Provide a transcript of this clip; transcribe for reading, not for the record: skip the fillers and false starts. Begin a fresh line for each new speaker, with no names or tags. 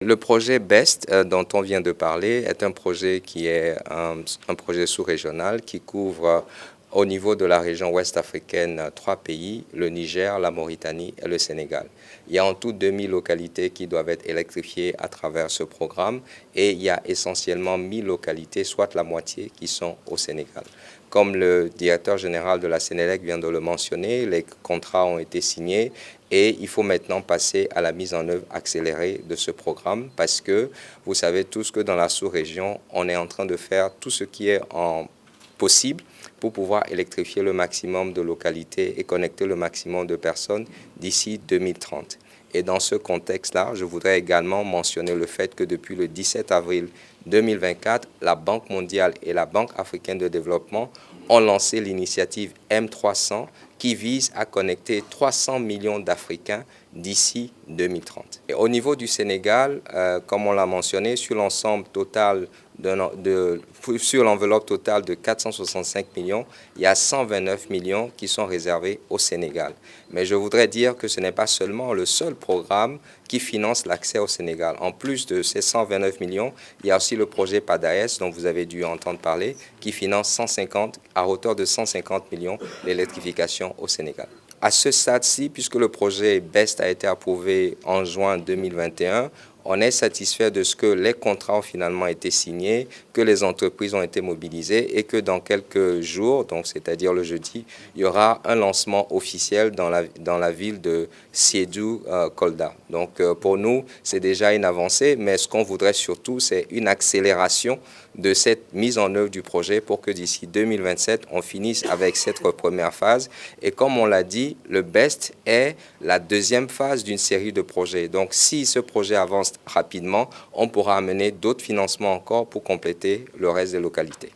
Le projet BEST dont on vient de parler est un projet qui est un projet sous-régional qui couvre au niveau de la région ouest africaine 3 pays, le Niger, la Mauritanie et le Sénégal. Il y a en tout 2000 localités qui doivent être électrifiées à travers ce programme et il y a essentiellement 1000 localités, soit la moitié, qui sont au Sénégal. Comme le directeur général de la Sénélec vient de le mentionner, les contrats ont été signés et il faut maintenant passer à la mise en œuvre accélérée de ce programme parce que vous savez tous que dans la sous-région, on est en train de faire tout ce qui est possible pour pouvoir électrifier le maximum de localités et connecter le maximum de personnes d'ici 2030. Et dans ce contexte-là, je voudrais également mentionner le fait que depuis le 17 avril 2024, la Banque mondiale et la Banque africaine de développement ont lancé l'initiative M300 qui vise à connecter 300 millions d'Africains d'ici 2030. Et au niveau du Sénégal, comme on l'a mentionné, sur l'ensemble total sur l'enveloppe totale de 465 millions, il y a 129 millions qui sont réservés au Sénégal. Mais je voudrais dire que ce n'est pas seulement le seul programme qui finance l'accès au Sénégal. En plus de ces 129 millions, il y a aussi le projet PADAES dont vous avez dû entendre parler, qui finance à hauteur de 150 millions l'électrification au Sénégal. À ce stade-ci, puisque le projet BEST a été approuvé en juin 2021, on est satisfait de ce que les contrats ont finalement été signés, que les entreprises ont été mobilisées et que dans quelques jours, donc c'est-à-dire le jeudi, il y aura un lancement officiel dans la ville de Sédhiou-Kolda. Donc pour nous, c'est déjà une avancée, mais ce qu'on voudrait surtout, c'est une accélération de cette mise en œuvre du projet pour que d'ici 2027, on finisse avec cette première phase. Et comme on l'a dit, le BEST est la deuxième phase d'une série de projets. Donc si ce projet avance rapidement, on pourra amener d'autres financements encore pour compléter le reste des localités.